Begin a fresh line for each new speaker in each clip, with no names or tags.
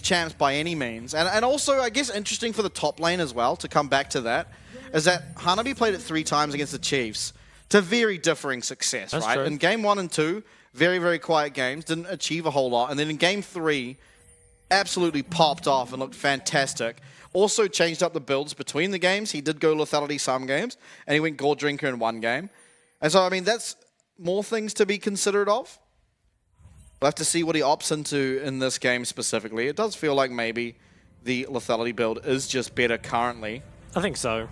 champs by any means. And also, I guess, interesting for the top lane as well, to come back to that, is that Hanabi played it 3 times against the Chiefs to very differing success,
That's
right?
true.
In game 1 and 2, very, very quiet games, didn't achieve a whole lot. And then in game 3, absolutely popped off and looked fantastic. Also changed up the builds between the games. He did go lethality some games, and he went Gourd Drinker in one game. And so, I mean, that's more things to be considered of. We'll have to see what he opts into in this game specifically. It does feel like maybe the lethality build is just better currently.
I think so.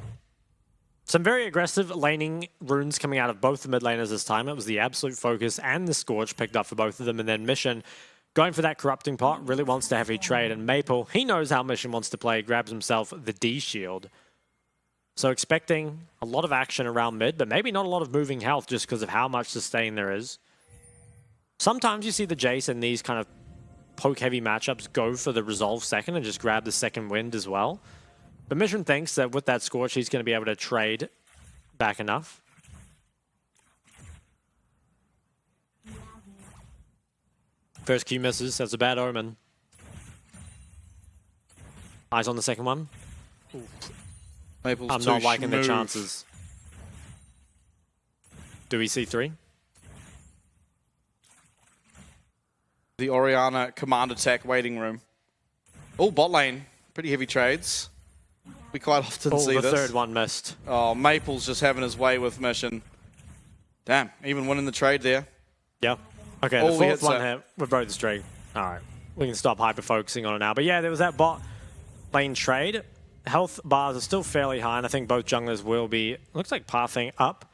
Some very aggressive laning runes coming out of both the mid laners this time. It was the Absolute Focus and the Scourge picked up for both of them. And then Mission, going for that Corrupting Pot, really wants to heavy trade. And Maple, he knows how Mission wants to play, grabs himself the D-Shield. So expecting a lot of action around mid, but maybe not a lot of moving health just because of how much sustain there is. Sometimes you see the Jace in these kind of poke-heavy matchups go for the Resolve second and just grab the second wind as well. But Mission thinks that with that Scorch, he's going to be able to trade back enough. First Q misses. That's a bad omen. Eyes on the second one.
Maple's
I'm not liking the chances. Do we see 3?
The Orianna command attack waiting room. Oh, bot lane. Pretty heavy trades. We quite often see
the
this.
Third one missed.
Oh, Maple's just having his way with Mission. Damn, even winning the trade there.
Yeah. Okay,
Oh,
the fourth
hits
one
it.
hit. We broke the streak. All right. We can stop hyper-focusing on it now. But yeah, there was that bot lane trade. Health bars are still fairly high, and I think both junglers will be, looks like, pathing up.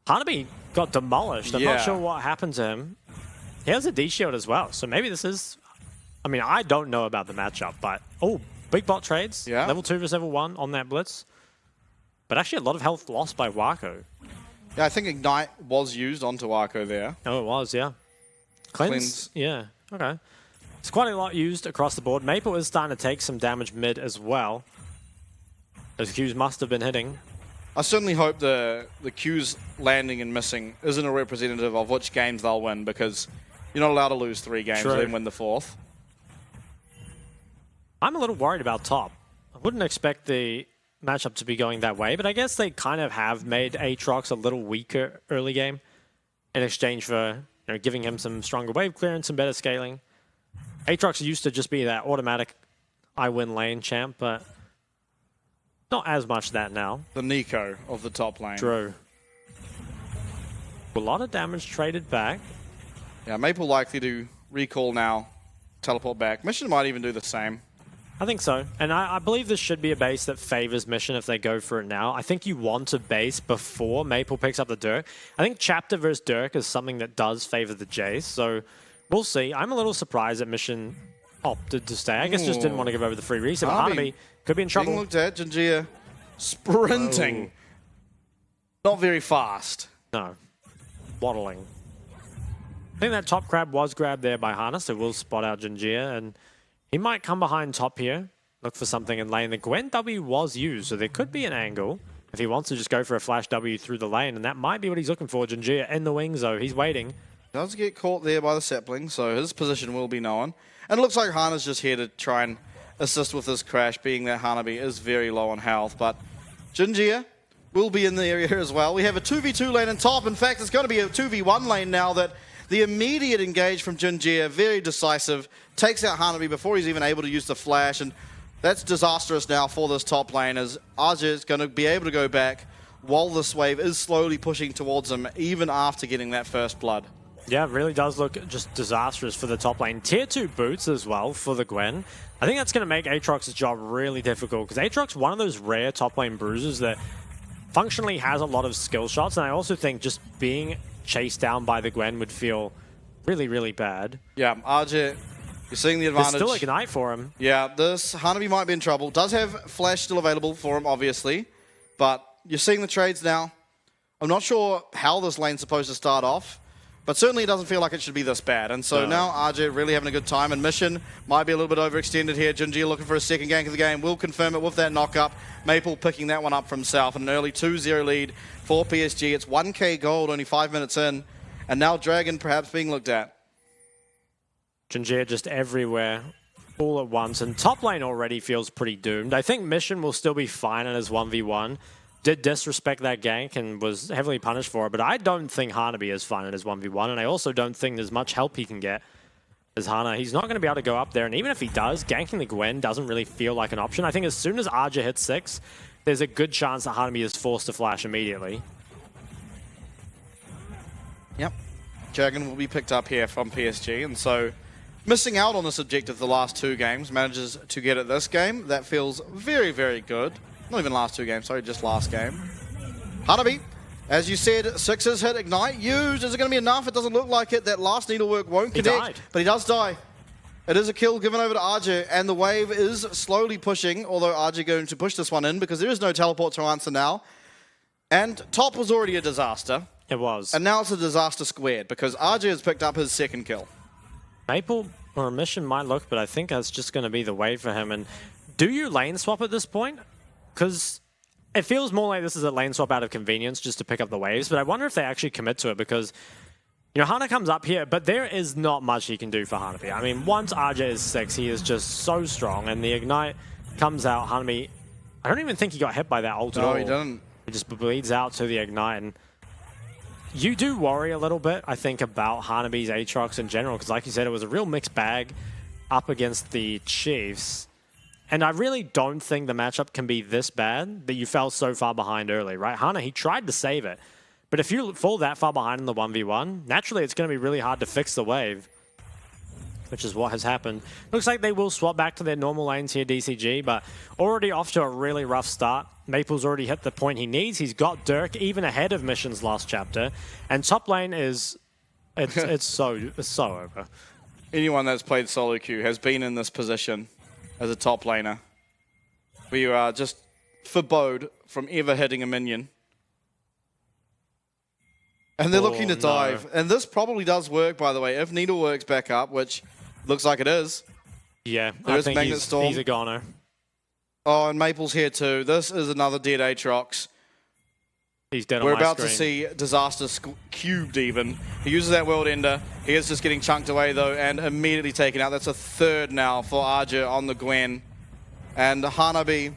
Hanabi got demolished. I'm not sure what happened to him. He has a D-Shield as well, so maybe this is... I mean, I don't know about the matchup, but... Oh, big bot trades.
Yeah.
Level 2 versus level 1 on that blitz. But actually a lot of health lost by Wako.
Yeah, I think Ignite was used onto Arco there.
Oh, it was, yeah. Cleanse? Yeah, okay. It's quite a lot used across the board. Maple is starting to take some damage mid as well. Those Qs must have been hitting.
I certainly hope the Qs landing and missing isn't a representative of which games they'll win, because you're not allowed to lose 3 games and then win the 4th.
I'm a little worried about top. I wouldn't expect the matchup to be going that way, but I guess they kind of have made Aatrox a little weaker early game in exchange for giving him some stronger wave clearance and better scaling. Aatrox used to just be that automatic I win lane champ, but not as much that now.
The Nico of the top lane.
True. A lot of damage traded back.
Yeah, Maple likely to recall now, teleport back. Mission might even do the same.
I think so. And I believe this should be a base that favors Mission if they go for it now. I think you want a base before Maple picks up the Dirk. I think Chapter versus Dirk is something that does favor the Jace, so we'll see. I'm a little surprised that Mission opted to stay. I guess just didn't want to give over the free reset. But Hanabi could be in trouble.
Being looked at, Jinjia sprinting. Not very fast.
No. Waddling. I think that top grab was grabbed there by Hana, so we'll spot out Jinjia, and he might come behind top here, look for something in lane. The Gwen W was used, so there could be an angle if he wants to just go for a flash W through the lane, and that might be what he's looking for. Jinjia in the wings, though. He's waiting.
Does get caught there by the sapling, so his position will be known. And it looks like Hana's just here to try and assist with this crash, being that Hanabi is very low on health. But Jinjia will be in the area as well. We have a 2v2 lane in top. In fact, it's going to be a 2v1 lane now that the immediate engage from Jinjia, very decisive, takes out Hanabi before he's even able to use the flash. And that's disastrous now for this top lane, as Arja is going to be able to go back while this wave is slowly pushing towards him, even after getting that first blood.
Yeah, it really does look just disastrous for the top lane. Tier 2 boots as well for the Gwen. I think that's going to make Aatrox's job really difficult, because Aatrox one of those rare top lane bruisers that functionally has a lot of skill shots, and I also think just being chased down by the Gwen would feel really, really bad.
Yeah, Arja, you're seeing the advantage.
There's still Ignite for him.
Yeah, this Hanabi might be in trouble. Does have flash still available for him, obviously, but you're seeing the trades now. I'm not sure how this lane's supposed to start off, but certainly it doesn't feel like it should be this bad. And so now RJ really having a good time, and Mission might be a little bit overextended here. Jinjia looking for a second gank of the game. Will confirm it with that knock-up. Maple picking that one up for himself. An early 2-0 lead for PSG. It's 1k gold, only 5 minutes in. And now Dragon perhaps being looked at.
Jinjia just everywhere. all at once, and top lane already feels pretty doomed. I think Mission will still be fine in his 1v1. Did disrespect that gank and was heavily punished for it, but I don't think Hanabi is fine in his 1v1, and I also don't think there's much help he can get as Hana. He's not going to be able to go up there, and even if he does, ganking the Gwen doesn't really feel like an option. I think as soon as Arja hits 6, there's a good chance that Hanabi is forced to flash immediately.
Yep. Dragon will be picked up here from PSG, and so missing out on this objective the last 2 games, manages to get it this game. That feels very, very good. Not even last 2 games, sorry, just last game. Hanabi, as you said, 6s hit Ignite, used. Is it going to be enough? It doesn't look like it. That last needlework won't connect, but he does die. It is a kill given over to Arja, and the wave is slowly pushing, although Arja going to push this one in because there is no teleport to answer now. And top was already a disaster.
It was.
And now it's a disaster squared because Arja has picked up his 2nd kill.
Maple or Mission might look, but I think that's just going to be the wave for him. And do you lane swap at this point? Because it feels more like this is a lane swap out of convenience just to pick up the waves, but I wonder if they actually commit to it because, you know, Hana comes up here, but there is not much he can do for Hanabi. I mean, once Arja is 6, he is just so strong, and the Ignite comes out. Hanabi, I don't even think he got hit by that ult at all.
No, he didn't.
He just bleeds out to the Ignite, and you do worry a little bit, I think, about Hanabi's Aatrox in general, because like you said, it was a real mixed bag up against the Chiefs. And I really don't think the matchup can be this bad that you fell so far behind early, right? Hana, he tried to save it. But if you fall that far behind in the 1v1, naturally it's going to be really hard to fix the wave, which is what has happened. Looks like they will swap back to their normal lanes here, DCG, but already off to a really rough start. Maple's already hit the point he needs. He's got Dirk even ahead of Mission's last chapter. And top lane is... It's so over.
Anyone that's played solo queue has been in this position as a top laner, where you are just forbode from ever hitting a minion. And they're looking to dive.
No.
And this probably does work, by the way, if Needle works back up, which looks like it is.
Yeah,
There
I
is
think
Magnet Storm.
he's a goner.
Oh, and Maple's here too. This is another dead Aatrox.
He's dead on
We're
my
about
screen.
to see Disaster cubed even. He uses that World Ender. He is just getting chunked away though and immediately taken out. That's a 3rd now for Arja on the Gwen. And Hanabi,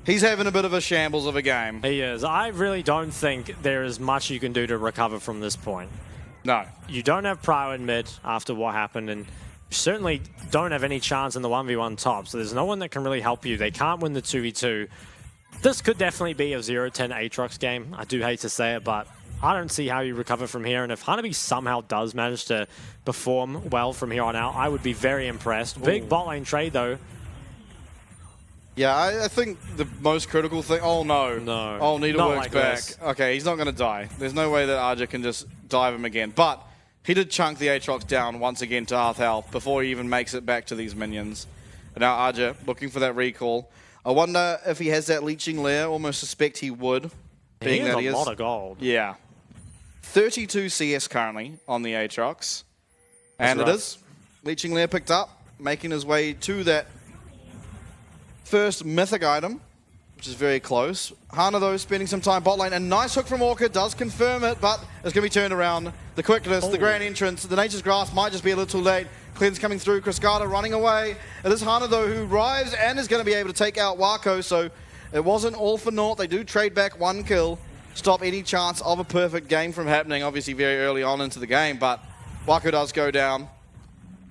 he's having a bit of a shambles of a game.
He is. I really don't think there is much you can do to recover from this point.
No.
You don't have Prio in mid after what happened, and you certainly don't have any chance in the 1v1 top, so there's no one that can really help you. They can't win the 2v2. This could definitely be a 0-10 Aatrox game. I do hate to say it, but I don't see how you recover from here. And if Hanabi somehow does manage to perform well from here on out, I would be very impressed.
Ooh.
Big bot lane trade, though.
Yeah, I think the most critical thing... Oh, no.
No.
Oh, Needle
Not
works
like
back.
this.
Okay, he's not going to die. There's no way that Arja can just dive him again. But he did chunk the Aatrox down once again to half health before he even makes it back to these minions. And now Arja looking for that recall. I wonder if he has that leeching lair. Almost suspect he would.
He has
Being
a lot of gold.
Yeah. 32 CS currently on the Aatrox. And
That's
it
right.
is. Leeching lair picked up, making his way to that first mythic item, which is very close. Hana, though, spending some time bot lane. A nice hook from Orchid does confirm it, but it's going to be turned around. The quickness, the grand entrance, the Nature's Grasp might just be a little too late. Cleanse coming through, Cascada running away. It is Hana, though, who arrives and is going to be able to take out Wako, so it wasn't all for naught. They do trade back 1 kill, stop any chance of a perfect game from happening, obviously very early on into the game, but Wako does go down.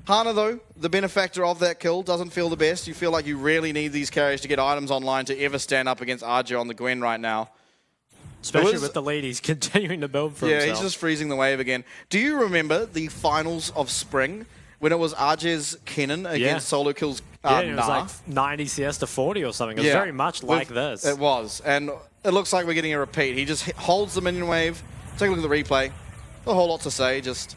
Hana, though, the benefactor of that kill, doesn't feel the best. You feel like you really need these carries to get items online to ever stand up against Arja on the Gwen right now.
Especially with the lead, he's continuing to build for himself.
Yeah, he's just freezing the wave again. Do you remember the finals of spring when it was Arja's Kennen against Solo Kill's
yeah, it was
Nah?
like 90 CS to 40 or something. It was very much like this.
It was, and it looks like we're getting a repeat. He just holds the minion wave. Take a look at the replay. Not a whole lot to say, just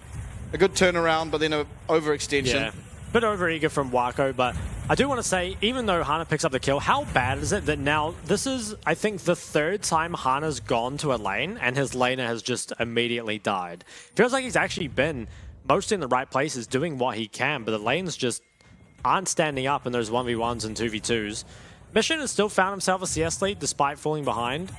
a good turnaround, but then an overextension.
Yeah, bit overeager from Wako, but I do want to say, even though Hana picks up the kill, how bad is it that now this is, I think, the 3rd time Hana's gone to a lane and his laner has just immediately died. Feels like he's actually been mostly in the right places doing what he can, but the lanes just aren't standing up in those 1v1s and 2v2s. Mission has still found himself a CS lead despite falling behind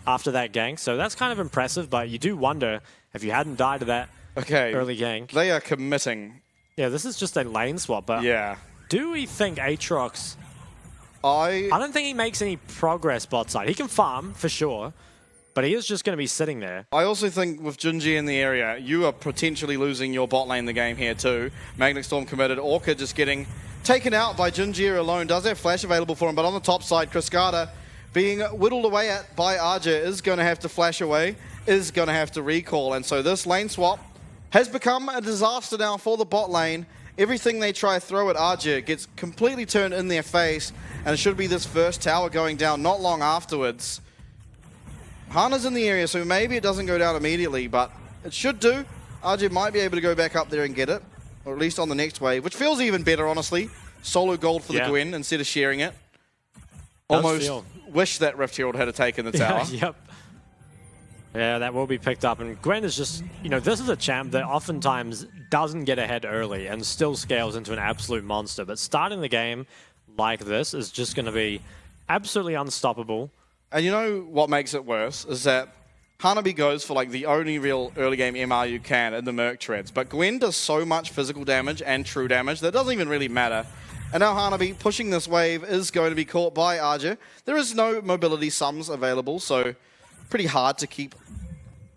after that gank, so that's kind of impressive, but you do wonder if you hadn't died to that early gank.
They are committing.
Yeah, this is just a lane swap, but
Yeah.
do we think Aatrox...
I
don't think he makes any progress bot side. He can farm, for sure, but he is just going to be sitting there.
I also think with Junji in the area, you are potentially losing your bot lane the game here too. Magnetic Storm committed. Orca just getting taken out by Junji alone. Does have flash available for him, but on the top side, Cascada being whittled away at by Arja is going to have to flash away, is going to have to recall. And so this lane swap has become a disaster now for the bot lane. Everything they try to throw at Arja gets completely turned in their face, and it should be this first tower going down not long afterwards. Hana's in the area, so maybe it doesn't go down immediately, but it should do. Arja might be able to go back up there and get it, or at least on the next wave, which feels even better, honestly. Solo gold for the Gwen instead of sharing it. Almost wish that Rift Herald had taken the tower.
Yep. Yeah, that will be picked up. And Gwen is just, you know, this is a champ that oftentimes doesn't get ahead early and still scales into an absolute monster. But starting the game like this is just going to be absolutely unstoppable.
And you know what makes it worse is that Hanabi goes for like the only real early game MR you can in the Merc Treads. But Gwen does so much physical damage and true damage that it doesn't even really matter. And now Hanabi pushing this wave is going to be caught by Arja. There is no mobility sums available, so pretty hard to keep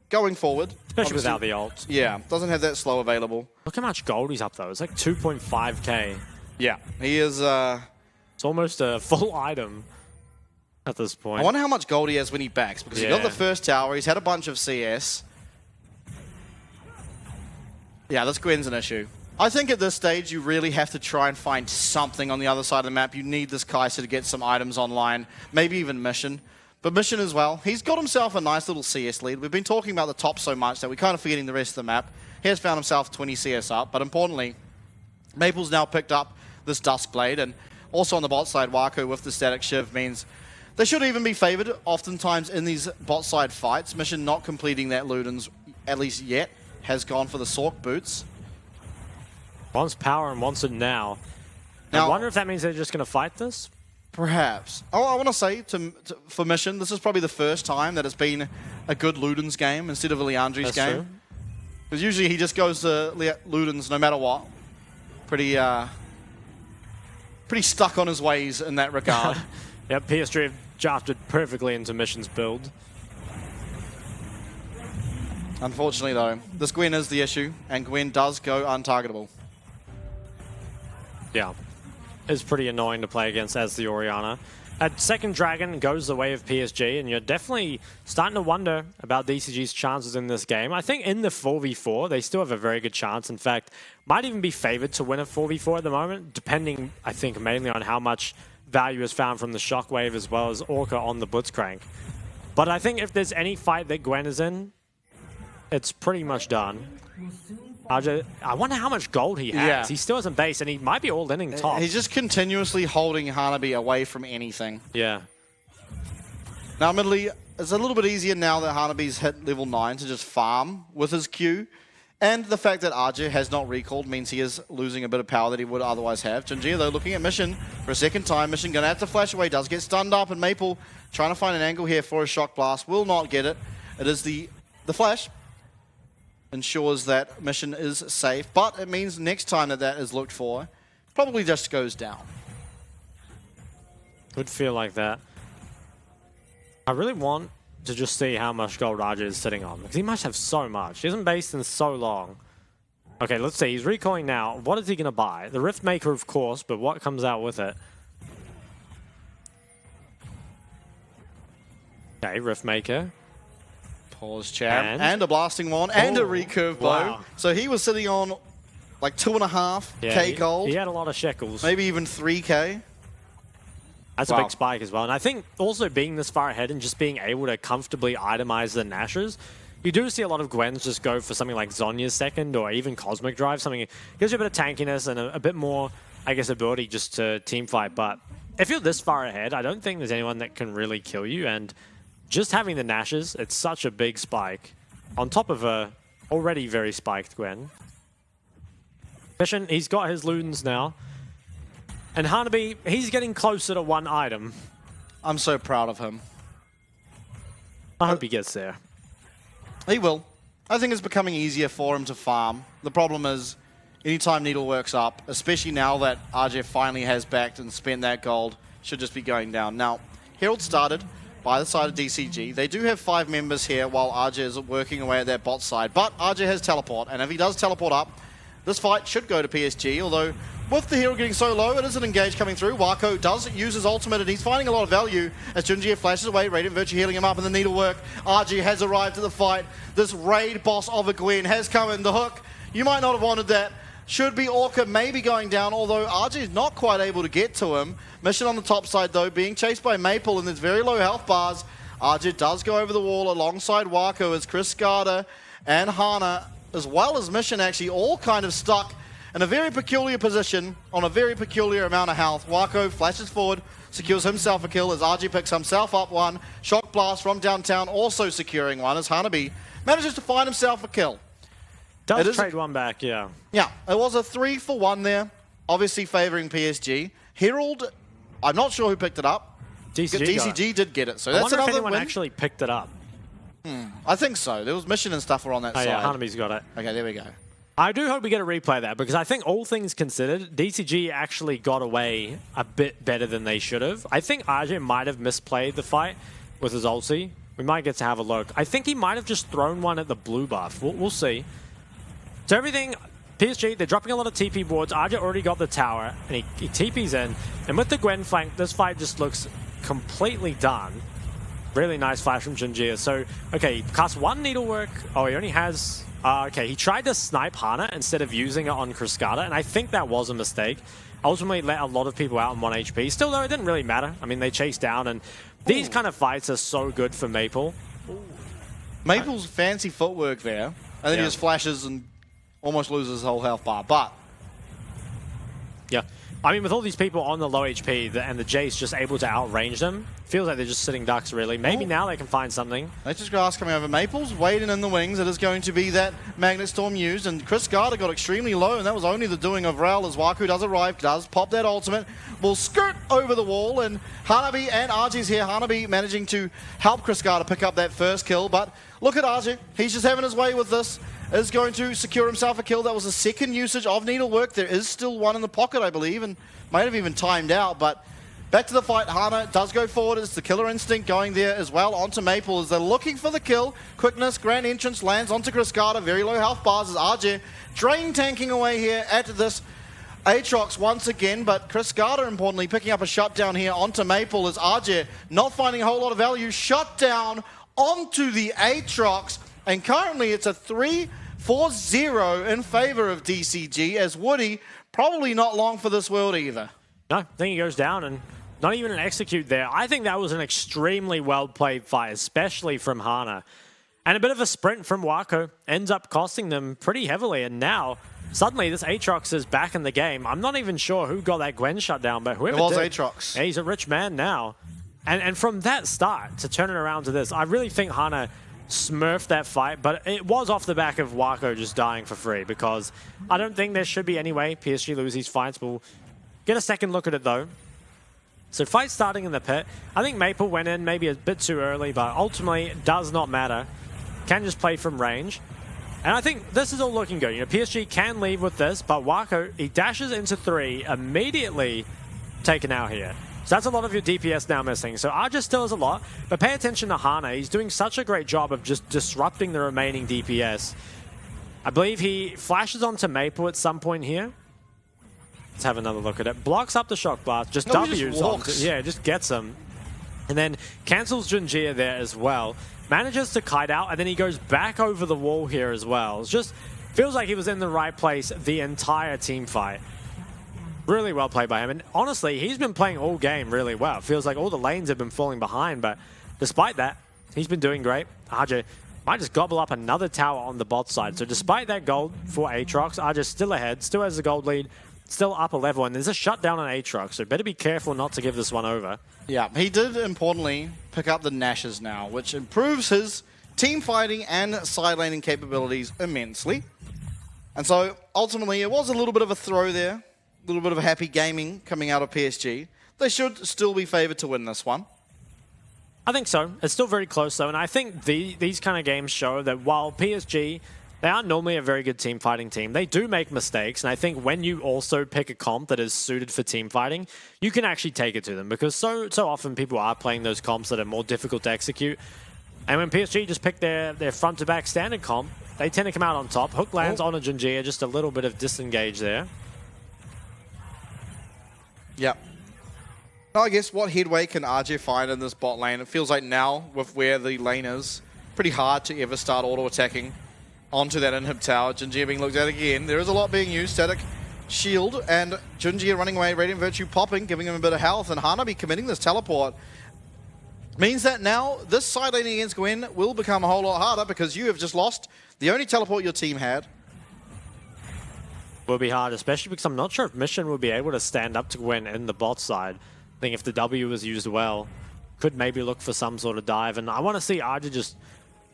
going forward.
Especially without the ult.
Yeah, doesn't have that slow available.
Look how much gold he's up though. It's like 2.5k.
Yeah, he is...
It's almost a full item at this point.
I wonder how much gold he has when he backs, because he got the first tower, he's had a bunch of CS. Yeah, this Gwen's an issue. I think at this stage you really have to try and find something on the other side of the map. You need this Kai'Sa to get some items online, maybe even Mission. But Mission as well, he's got himself a nice little CS lead. We've been talking about the top so much that we're kind of forgetting the rest of the map. He has found himself 20 CS up, but importantly, Maple's now picked up this Duskblade, and also on the bot side, Wako with the Static Shiv means they should even be favored oftentimes in these bot side fights. Mission not completing that Ludens, at least yet, has gone for the Sork boots.
Wants power and wants it now. I wonder if that means they're just going to fight this?
Perhaps. Oh, I want to say for Mission, this is probably the first time that it's been a good Ludens game instead of a Leandri's game. Because usually he just goes to Ludens no matter what. Pretty stuck on his ways in that regard.
Yep, PSG have drafted perfectly into Mission's build.
Unfortunately, though, this Gwen is the issue, and Gwen does go untargetable.
Yeah, it's pretty annoying to play against as the Orianna. At second Dragon goes the way of PSG, and you're definitely starting to wonder about DCG's chances in this game. I think in the 4v4, they still have a very good chance. In fact, might even be favored to win a 4v4 at the moment, depending, I think, mainly on how much value is found from the Shockwave as well as Orca on the Blitzcrank. But I think if there's any fight that Gwen is in, it's pretty much done. I wonder how much gold he has.
Yeah.
He still hasn't base, and he might be all in top.
He's just continuously holding Hanabi away from anything.
Yeah.
Now, admittedly, it's a little bit easier now that Hanabi's hit level 9 to just farm with his Q. And the fact that Arja has not recalled means he is losing a bit of power that he would otherwise have. Jinjia, though, looking at Mission for a second time. Mission going to have to flash away. Does get stunned up, and Maple trying to find an angle here for a Shock Blast. Will not get it. It is the flash. Ensures that Mission is safe, but it means next time that is looked for, probably just goes down.
Would feel like that. I really want to just see how much gold Arja is sitting on, because he must have so much. He hasn't based in so long. Okay, let's see. He's recalling now. What is he going to buy? The Rift Maker, of course, but what comes out with it? Okay, Rift Maker.
Pause chat. And a blasting one, and a recurve bow. So he was sitting on like 2.5k gold.
He had a lot of shekels.
Maybe even 3k.
That's a big spike as well. And I think also being this far ahead and just being able to comfortably itemize the Nashers, you do see a lot of Gwens just go for something like Zhonya's second or even Cosmic Drive. Something that gives you a bit of tankiness and a bit more, I guess, ability just to team fight. But if you're this far ahead, I don't think there's anyone that can really kill you. And just having the Nashers, it's such a big spike on top of a already very spiked Gwen. Mission, he's got his Ludens now. And Hanabi, he's getting closer to one item.
I'm so proud of him.
I hope he gets there.
He will. I think it's becoming easier for him to farm. The problem is anytime Needlework's up, especially now that RJ finally has backed and spent that gold, should just be going down. Now, Herald started by the side of DCG. They do have 5 members here while RJ is working away at that bot side, but RJ has teleport, and if he does teleport up, this fight should go to PSG, although with the Herald getting so low, it is an engage coming through. Wako does use his ultimate, and he's finding a lot of value as Junjie flashes away. Radiant Virtue healing him up in the Needlework. RG has arrived at the fight. This raid boss of a Gwen has come in. The hook, you might not have wanted that. Should be Orca maybe going down, although RG is not quite able to get to him. Mission on the top side, though, being chased by Maple, and there's very low health bars. RG does go over the wall alongside Wako as Chris Scarter and Hana, as well as Mission, actually all kind of stuck in a very peculiar position on a very peculiar amount of health. Wako flashes forward, secures himself a kill as RG picks himself up one. Shock Blast from downtown also securing one as Hanabi manages to find himself a kill.
Does trade one back, yeah.
Yeah, it was a 3-for-1 there, obviously favoring PSG. Herald, I'm not sure who picked it up. DCG did get it, so that's
another win. I wonder if anyone
win.
actually picked it up.
I think so. There was Mission and stuff were on that side.
Yeah, Hanabi's got it.
Okay, there we go.
I do hope we get a replay of that, because I think all things considered, DCG actually got away a bit better than they should have. I think RJ might have misplayed the fight with his ulti. We might get to have a look. I think he might have just thrown one at the blue buff. We'll see. So everything, PSG, they're dropping a lot of TP boards. RJ already got the tower, and he TP's in. And with the Gwen flank, this fight just looks completely done. Really nice flash from Junjie. So, okay, he casts one Needlework. Oh, he only has... okay, he tried to snipe Hana instead of using it on Kriskata, and I think that was a mistake. Ultimately let a lot of people out on 1 HP. Still, though, it didn't really matter. I mean, they chased down, and these kind of fights are so good for Maple.
Maple's fancy footwork there, and then he just flashes and almost loses his whole health bar, but...
Yeah. I mean, with all these people on the low HP and the Jace just able to outrange them, feels like they're just sitting ducks, really. Maybe now they can find something.
Nature's Grass coming over. Maple's waiting in the wings. It is going to be that Magnet Storm used, and Chris Garter got extremely low, and that was only the doing of Raul as Waku does arrive, does pop that ultimate, will skirt over the wall, and Hanabi and RG's here. Hanabi managing to help Chris Garter pick up that first kill, but look at RG. He's just having his way with this. Is going to secure himself a kill. That was a second usage of Needlework. There is still one in the pocket, I believe, and might have even timed out, but back to the fight. Hana does go forward. It's the killer instinct going there as well onto Maple as they're looking for the kill. Quickness, grand entrance lands onto Chris Carter. Very low health bars as RJ drain tanking away here at this Aatrox once again, but Chris Carter, importantly, picking up a shutdown here onto Maple as RJ not finding a whole lot of value. Shutdown onto the Aatrox, and currently it's a 3-4-0 in favor of DCG as Woody probably not long for this world either.
No, I think he goes down, and not even an execute there. I think that was an extremely well-played fight, especially from Hana. And a bit of a sprint from Wako ends up costing them pretty heavily, and now, suddenly, this Aatrox is back in the game. I'm not even sure who got that Gwen shutdown, but whoever
it was
did,
Aatrox.
Yeah, he's a rich man now. And from that start, to turn it around to this, I really think Hana smurfed that fight, but it was off the back of Wako just dying for free, because I don't think there should be any way PSG lose these fights. We'll get a second look at it, though. So fight starting in the pit. I think Maple went in maybe a bit too early, but ultimately it does not matter. Can just play from range. And I think this is all looking good. You know, PSG can leave with this, but Wako, he dashes into 3, immediately taken out here. So that's a lot of your DPS now missing. So Arja still has a lot, but pay attention to Hana. He's doing such a great job of just disrupting the remaining DPS. I believe he flashes onto Maple at some point here. Let's have another look at it. Blocks up the Shock Blast, just W's onto, yeah, just gets him. And then cancels Junjia there as well. Manages to kite out, and then he goes back over the wall here as well. It just feels like he was in the right place the entire team fight. Really well played by him. And honestly, he's been playing all game really well. It feels like all the lanes have been falling behind, but despite that, he's been doing great. Arja might just gobble up another tower on the bot side. So despite that gold for Aatrox, Arja's still ahead, still has the gold lead, still up a level, and there's a shutdown on Aatrox, so better be careful not to give this one over.
Yeah, he did importantly pick up the Nashes now, which improves his team fighting and side laning capabilities immensely. And so ultimately it was a little bit of a throw there, a little bit of a happy gaming coming out of PSG. They should still be favoured to win this one.
I think so. It's still very close though, and I think these kind of games show that while PSG They are normally a very good team fighting team. They do make mistakes, and I think when you also pick a comp that is suited for team fighting, you can actually take it to them, because so often people are playing those comps that are more difficult to execute. And when PSG just pick their front to back standard comp, they tend to come out on top. Hook lands on a Junjia, just a little bit of disengage there.
Yep. Now, I guess what headway can RJ find in this bot lane? It feels like now, with where the lane is, pretty hard to ever start auto-attacking onto that inhib tower. Junjia being looked at again. There is a lot being used. Static shield and Junjia running away. Radiant Virtue popping, giving him a bit of health. And Hanabi committing this teleport means that now this side laning against Gwen will become a whole lot harder, because you have just lost the only teleport your team had.
Will be hard, especially because I'm not sure if Mission will be able to stand up to Gwen in the bot side. I think if the W was used well, could maybe look for some sort of dive. And I want to see Arja just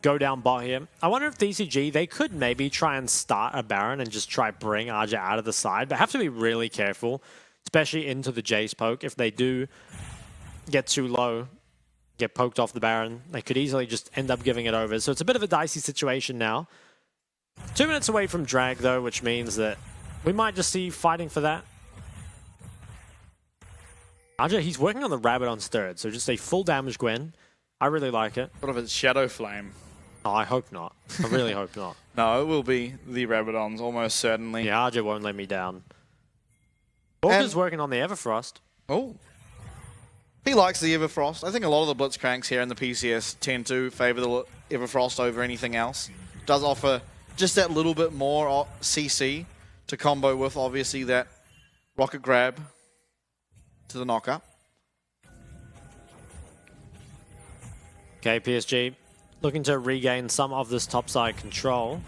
go down bot here. I wonder if DCG, they could maybe try and start a Baron and just try bring Arja out of the side, but have to be really careful, especially into the Jace poke. If they do get too low, get poked off the Baron, they could easily just end up giving it over. So it's a bit of a dicey situation now. 2 minutes away from drag, though, which means that we might just see fighting for that. Arja, he's working on the Rabbit on third, so just a full damage Gwen. I really like it.
What if it's Shadow Flame?
Oh, I hope not. I really hope not.
No, it will be the Rabadons, almost certainly.
Yeah, Arja won't let me down. Walker's working on the Everfrost.
Oh. He likes the Everfrost. I think a lot of the Blitzcranks here in the PCS tend to favor the Everfrost over anything else. Does offer just that little bit more CC to combo with, obviously, that rocket grab to the knocker.
Okay, PSG looking to regain some of this topside control.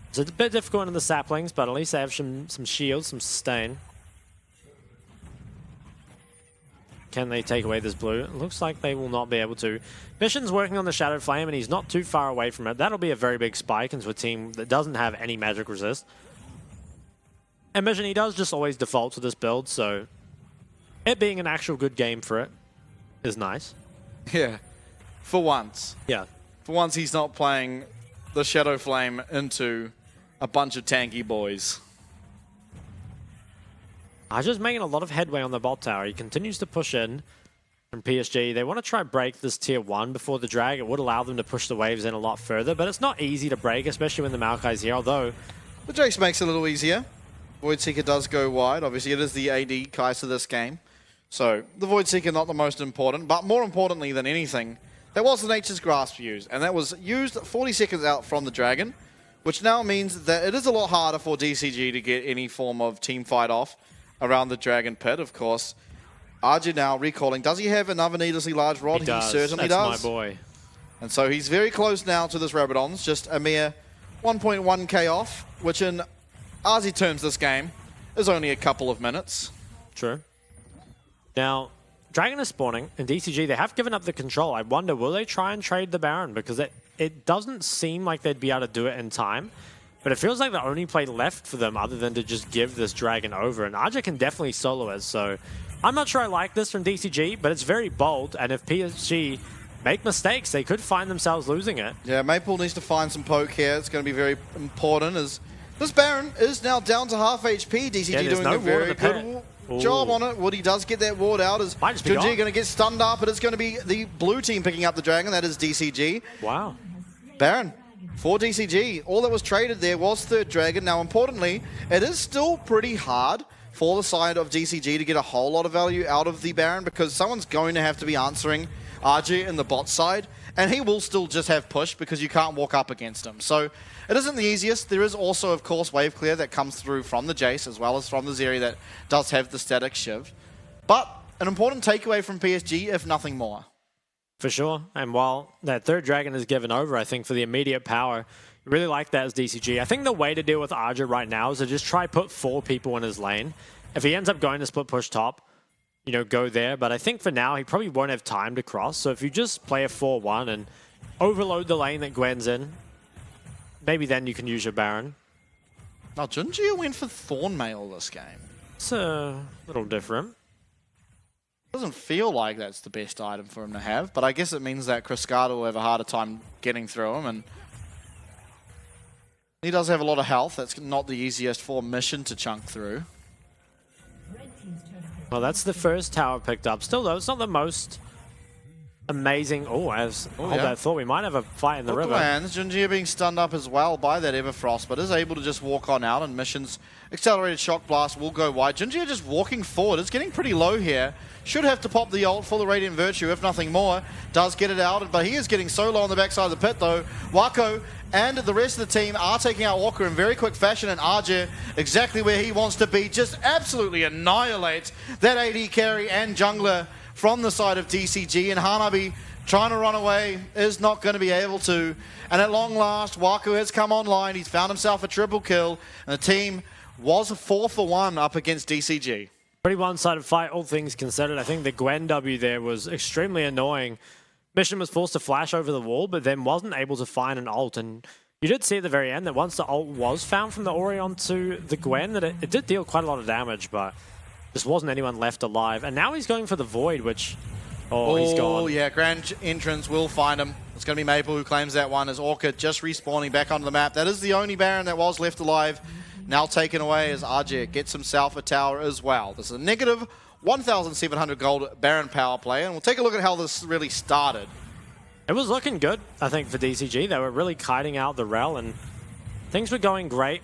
It's a bit difficult in the saplings, but at least they have some shields, some sustain. Can they take away this blue? It looks like they will not be able to. Mission's working on the Shadow Flame, and he's not too far away from it. That'll be a very big spike into a team that doesn't have any magic resist. And Mission, he does just always default to this build, so it being an actual good game for it is nice.
Yeah, for once.
Yeah.
For once, he's not playing the Shadow Flame into a bunch of tanky boys.
Arja's making a lot of headway on the bot tower. He continues to push in from PSG. They want to try break this tier 1 before the drag. It would allow them to push the waves in a lot further, but it's not easy to break, especially when the Maokai's here, although
The Jace makes it a little easier. Void Seeker does go wide. Obviously, it is the AD Kai'Sa this game. So, the Void Seeker not the most important, but more importantly than anything, that was the Nature's Grasp used, and that was used 40 seconds out from the Dragon, which now means that it is a lot harder for DCG to get any form of team fight off around the Dragon Pit, of course. Arja now recalling, does he have another needlessly large rod?
he does.
Certainly
That's
does.
my boy.
And so he's very close now to this Rabadons, just a mere 1.1k off, which in Arzi terms this game is only a couple of minutes.
True. Now, Dragon is spawning, and DCG, they have given up the control. I wonder, will they try and trade the Baron? Because it doesn't seem like they'd be able to do it in time. But it feels like the only play left for them other than to just give this Dragon over. And Arja can definitely solo it, so I'm not sure I like this from DCG, but it's very bold. And if PSG make mistakes, they could find themselves losing it.
Yeah, Maple needs to find some poke here. It's going to be very important as this Baron is now down to half HP. DCG doing a very good job on it. Woody does get that ward out. Is Junji going to get stunned up, but it's going to be the blue team picking up the Dragon. That is DCG.
Wow.
Baron for DCG. All that was traded there was third Dragon. Now, importantly, it is still pretty hard for the side of DCG to get a whole lot of value out of the Baron because someone's going to have to be answering RG in the bot side, and he will still just have push because you can't walk up against him. So it isn't the easiest. There is also, of course, wave clear that comes through from the Jace as well as from the Zeri that does have the static shiv. But an important takeaway from PSG, if nothing more.
For sure. And while that third Dragon is given over, I think for the immediate power, I really like that as DCG. I think the way to deal with Arja right now is to just try put 4 people in his lane. If he ends up going to split push top, you know, go there. But I think for now, he probably won't have time to cross. So if you just play a 4-1 and overload the lane that Gwen's in, maybe then you can use your Baron.
Now, Junji went for Thornmail this game.
It's a little different.
Doesn't feel like that's the best item for him to have, but I guess it means that Cascada will have a harder time getting through him. And He does have a lot of health. That's not the easiest for Mission to chunk through.
Well, that's the first tower picked up. Still, though, it's not the most amazing. I thought we might have a fight in the river.
Lands. Jinjia being stunned up as well by that Everfrost, but is able to just walk on out, and Mission's accelerated shock blast will go wide. Jinjia just walking forward. It's getting pretty low here. Should have to pop the ult for the Radiant Virtue, if nothing more. Does get it out, but he is getting so low on the backside of the pit, though. Wako and the rest of the team are taking out Walker in very quick fashion, and RJ, exactly where he wants to be, just absolutely annihilates that AD carry and jungler from the side of DCG, and Hanabi trying to run away is not going to be able to. And at long last, Waku has come online. He's found himself a triple kill, and the team was 4 for 1 up against DCG.
Pretty one-sided fight, all things considered. I think the Gwen W there was extremely annoying. Mission was forced to flash over the wall, but then wasn't able to find an ult. And you did see at the very end that once the ult was found from the Ori onto the Gwen, that it did deal quite a lot of damage, but just wasn't anyone left alive. And now he's going for the Void, which... he's gone.
Oh, yeah, Grand Entrance will find him. It's going to be Maple who claims that one, as Orca just respawning back onto the map. That is the only Baron that was left alive. Now taken away as RJ gets himself a tower as well. This is a negative 1,700 gold Baron power play, and we'll take a look at how this really started.
It was looking good, I think, for DCG. They were really kiting out the Rel, and things were going great.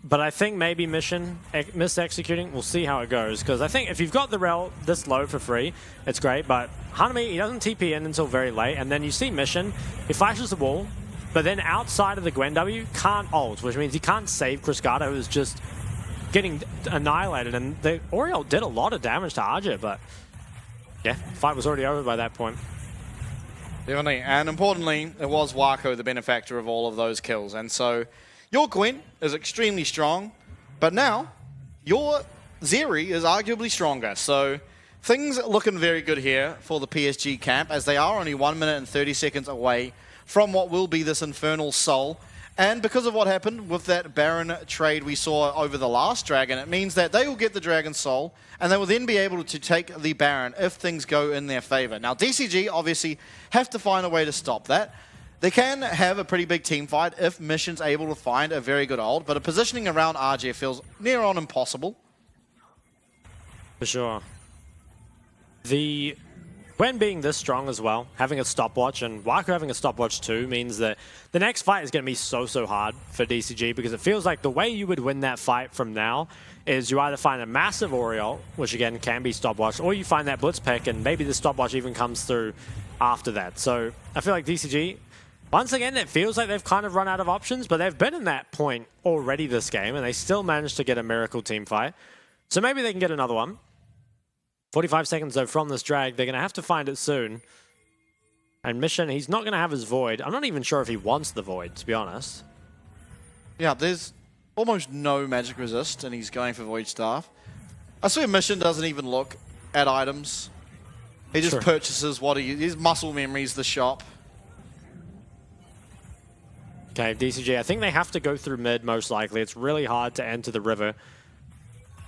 But I think maybe Mission mis-executing, we'll see how it goes. Because I think if you've got the Rel this low for free, it's great. But Hanami, he doesn't TP in until very late. And then you see Mission, he flashes the wall. But then outside of the Gwen W, can't ult, which means he can't save Criscato, who's just getting annihilated. And the Oriole did a lot of damage to RJ, but yeah, fight was already over by that point.
Definitely. And importantly, it was Wako the benefactor of all of those kills. And so your Gwen is extremely strong, but now your Zeri is arguably stronger. So things looking very good here for the PSG camp, as they are only 1 minute and 30 seconds away from what will be this Infernal Soul. And because of what happened with that Baron trade we saw over the last Dragon, it means that they will get the Dragon Soul, and they will then be able to take the Baron if things go in their favor. Now, DCG obviously have to find a way to stop that. They can have a pretty big team fight if Mission's able to find a very good ult, but a positioning around RJ feels near on impossible.
For sure. The Gwen being this strong as well, having a stopwatch, and Wako having a stopwatch too, means that the next fight is going to be so hard for DCG, because it feels like the way you would win that fight from now is you either find a massive Oriole, which again can be stopwatch, or you find that Blitz pick, and maybe the stopwatch even comes through after that. So I feel like DCG, once again, it feels like they've kind of run out of options, but they've been in that point already this game, and they still managed to get a miracle team fight. So maybe they can get another one. 45 seconds, though, from this drag. They're going to have to find it soon. And Mission, he's not going to have his Void. I'm not even sure if he wants the Void, to be honest.
Yeah, there's almost no magic resist, and he's going for Void Staff. I swear Mission doesn't even look at items. He just purchases what his muscle memory's the shop.
Okay, DCG, I think they have to go through mid, most likely. It's really hard to enter the river.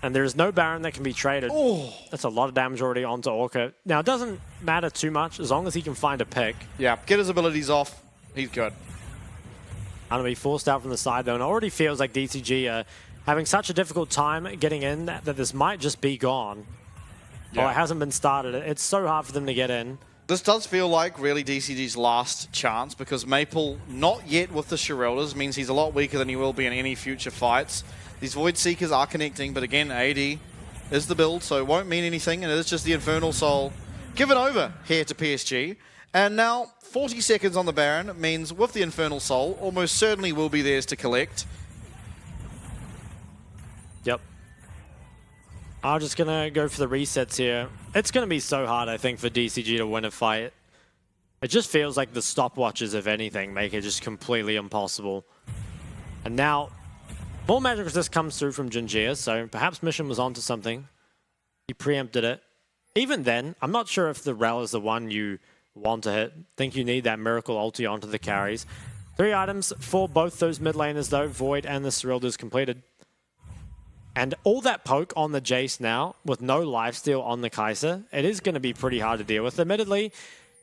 And there's no Baron that can be traded.
Oh.
That's a lot of damage already onto Orca. Now, it doesn't matter too much as long as he can find a pick.
Yeah, get his abilities off. He's good.
I'm going to be forced out from the side, though, and it already feels like DCG are having such a difficult time getting in that this might just be gone. Yeah. Oh, it hasn't been started. It's so hard for them to get in.
This does feel like really DCG's last chance, because Maple, not yet with the Shireldas, means he's a lot weaker than he will be in any future fights. These Void Seekers are connecting, but again, AD is the build, so it won't mean anything, and it is just the Infernal Soul given over here to PSG. And now, 40 seconds on the Baron means with the Infernal Soul, almost certainly will be theirs to collect.
Yep. I'm just going to go for the resets here. It's going to be so hard, I think, for DCG to win a fight. It just feels like the stopwatches, if anything, make it just completely impossible. And now, more magic resist comes through from Jinjia, so perhaps Mission was onto something. He preempted it. Even then, I'm not sure if the Rel is the one you want to hit. I think you need that Miracle ulti onto the carries. 3 items for both those mid laners, though. Void and the Cyrilda's completed. And all that poke on the Jace now, with no lifesteal on the Kai'Sa, it is going to be pretty hard to deal with. Admittedly,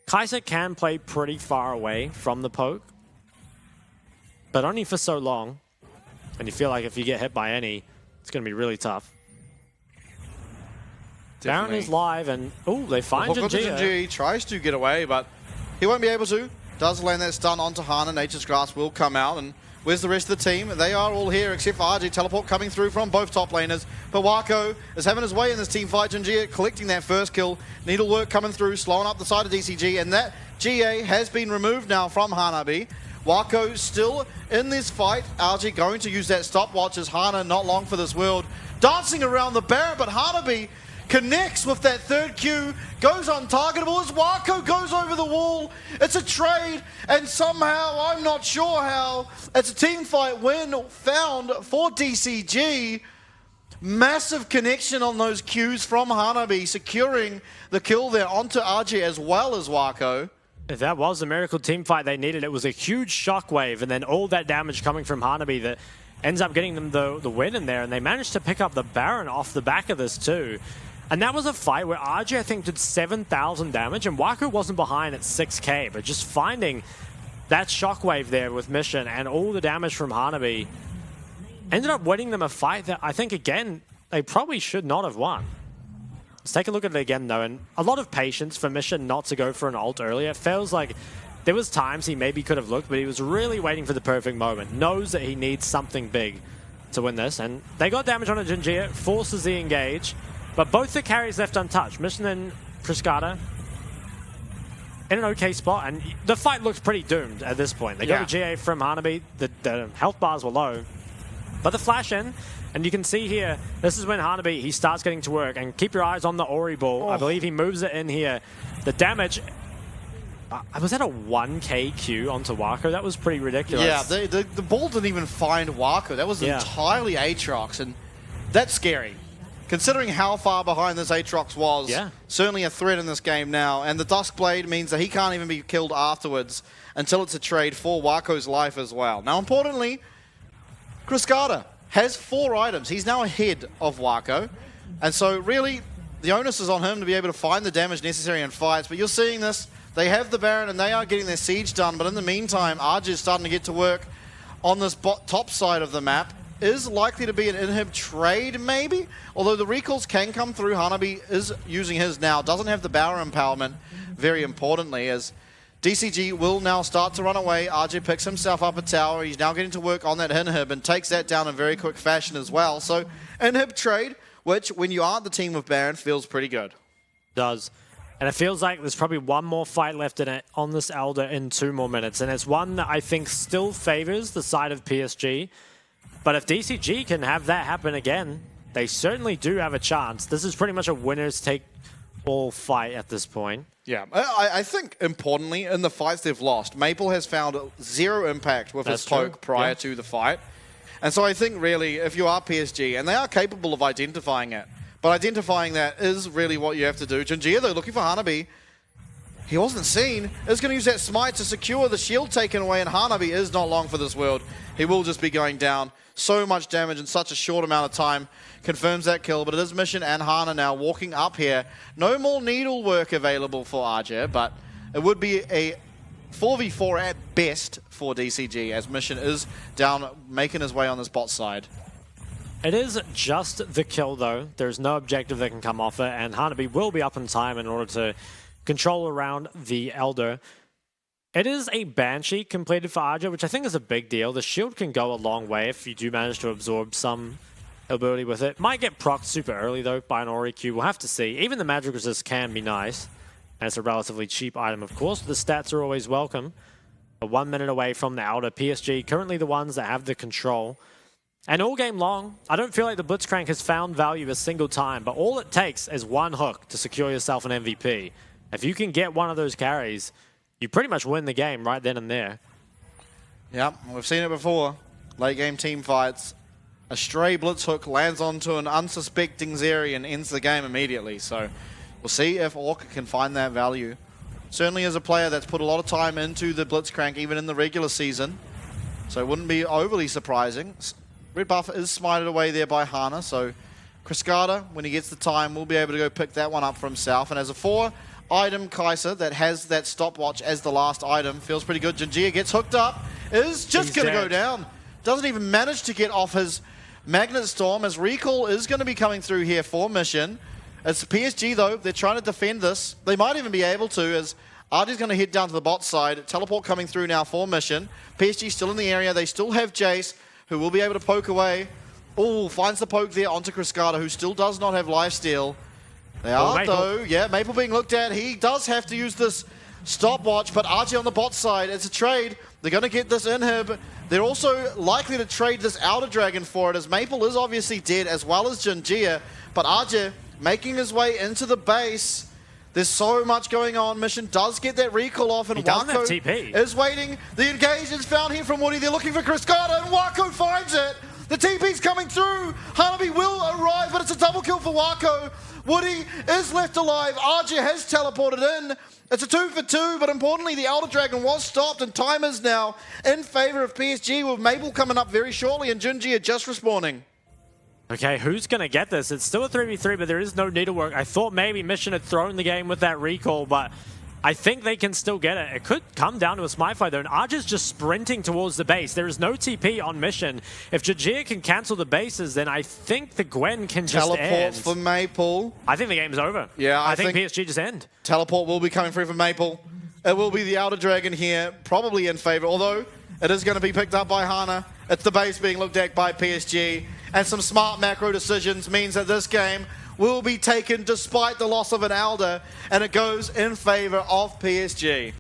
Kai'Sa can play pretty far away from the poke. but only for so long. And you feel like if you get hit by any, it's going to be really tough. Baron is live, and they find Jinjia.
He tries to get away, but he won't be able to. Does land that stun onto Hana. Nature's Grasp will come out, and where's the rest of the team? They are all here except for RG. Teleport coming through from both top laners. But Wako is having his way in this team fight. Jinjia collecting that first kill. Needlework coming through, slowing up the side of DCG, and that GA has been removed now from Hanabi. Wako still in this fight. RG going to use that stopwatch as Hana not long for this world. Dancing around the Baron, but Hanabi connects with that third Q, goes untargetable as Wako goes over the wall. It's a trade, and somehow, I'm not sure how, it's a team fight win found for DCG. Massive connection on those Qs from Hanabi, securing the kill there onto RG as well as Wako.
If that was the miracle team fight they needed, it was a huge shockwave, and then all that damage coming from Hanabi that ends up getting them the win in there, and they managed to pick up the Baron off the back of this too. And that was a fight where RG, I think, did 7,000 damage, and Wako wasn't behind at 6k, but just finding that shockwave there with Mission and all the damage from Hanabi ended up winning them a fight that I think, again, they probably should not have won. Let's take a look at it again, though, and a lot of patience for Mission not to go for an ult earlier. It feels like there was times he maybe could have looked, but he was really waiting for the perfect moment. Knows that he needs something big to win this, and they got damage on a Jinjia, forces the engage. But both the carries left untouched. Mission and Priscata in an okay spot, and the fight looks pretty doomed at this point. They got a GA from Hanabi, the health bars were low, but the flash in, and you can see here, this is when Hanabi, he starts getting to work, and keep your eyes on the Ori ball. I believe he moves it in here. The damage, was that a 1k Q onto Wako? That was pretty ridiculous.
Yeah, the ball didn't even find Wako. That was entirely Aatrox, and that's scary. Considering how far behind this Aatrox was, certainly a threat in this game now. And the Duskblade means that he can't even be killed afterwards until it's a trade for Wako's life as well. Now, importantly, Priscata has 4 items. He's now ahead of Wako. And so, really, the onus is on him to be able to find the damage necessary in fights. But you're seeing this. They have the Baron, and they are getting their siege done. But in the meantime, RG is starting to get to work on this top side of the map. Is likely to be an inhib trade, maybe? Although the recalls can come through. Hanabi is using his now. Doesn't have the Bower empowerment, very importantly, as DCG will now start to run away. RG picks himself up a tower. He's now getting to work on that inhib and takes that down in very quick fashion as well. So, inhib trade, which, when you aren't the team with Baron, feels pretty good.
Does. And it feels like there's probably one more fight left in it on this Elder in 2 more minutes. And it's one that I think still favors the side of PSG. But if DCG can have that happen again, they certainly do have a chance. This is pretty much a winners-take-all fight at this point.
Yeah, I think, importantly, in the fights they've lost, Maple has found 0 impact with his poke prior to the fight. And so I think, really, if you are PSG, and they are capable of identifying it, but identifying that is really what you have to do. Jinjia, though, looking for Hanabi. He wasn't seen. Is going to use that smite to secure the shield taken away, and Hanabi is not long for this world. He will just be going down. So much damage in such a short amount of time. Confirms that kill, but it is Mission and Hana now walking up here. No more needlework available for RJ, but it would be a 4v4 at best for DCG, as Mission is down, making his way on this bot side.
It is just the kill, though. There's no objective that can come off it, and Hanabi will be up in time in order to control around the Elder. It is a Banshee completed for Arja, which I think is a big deal. The shield can go a long way if you do manage to absorb some ability with it. Might get procced super early, though, by an Ori Q. We'll have to see. Even the magic resist can be nice. And it's a relatively cheap item, of course. The stats are always welcome. But 1 minute away from the Elder. PSG, currently the ones that have the control. And all game long, I don't feel like the Blitzcrank has found value a single time, but all it takes is one hook to secure yourself an MVP. If you can get one of those carries, you pretty much win the game right then and there.
Yep, we've seen it before. Late game team fights. A stray blitz hook lands onto an unsuspecting Zeri and ends the game immediately. So we'll see if Orca can find that value. Certainly as a player that's put a lot of time into the Blitzcrank, even in the regular season. So it wouldn't be overly surprising. Red buff is smited away there by Hana. So Kriscada, when he gets the time, will be able to go pick that one up for himself. And as a 4-item Kai'Sa that has that stopwatch as the last item, feels pretty good. Jinjia gets hooked up, is just
He's
going to go
dead.
down. Doesn't even manage to get off his Magnet Storm, as recall is going to be coming through here for Mission. It's PSG though, they're trying to defend this. They might even be able to, as RG's going to head down to the bot side. Teleport coming through now for Mission. PSG still in the area, they still have Jace, who will be able to poke away. Oh, finds the poke there onto Cascada, who still does not have lifesteal. They are
Maple.
though, yeah, Maple being looked at. He does have to use this stopwatch, but RG on the bot side, it's a trade. They're going to get this inhib. They're also likely to trade this Outer Dragon for it, as Maple is obviously dead, as well as Jinjia. But RG making his way into the base. There's so much going on. Mission does get that recall off, and
He doesn't have
Wako
TP.
is waiting. The engage is found here from Woody. They're looking for Cascada, and Wako finds it. The TP's coming through. Hanabi will arrive, but it's a double kill for Wako. Woody is left alive. RG has teleported in. It's a 2 for 2, but importantly, the Elder Dragon was stopped, and time is now in favor of PSG, with Maple coming up very shortly, and Junji just respawning.
Okay, who's going to get this? It's still a 3v3, but there is no needlework. I thought maybe Mission had thrown the game with that recall, but I think they can still get it. It could come down to a smite fight, though, and Arja's just sprinting towards the base. There is no TP on Mission. If Jajir can cancel the bases, then I think the Gwen can just
Teleport
end.
for Maple.
I think the game's over.
Yeah,
I think
think
PSG just end.
Teleport will be coming through for Maple. It will be the Elder Dragon here, probably in favor, although it is going to be picked up by Hana. It's the base being looked at by PSG, and some smart macro decisions means that this game will be taken despite the loss of an Elder, and it goes in favor of PSG.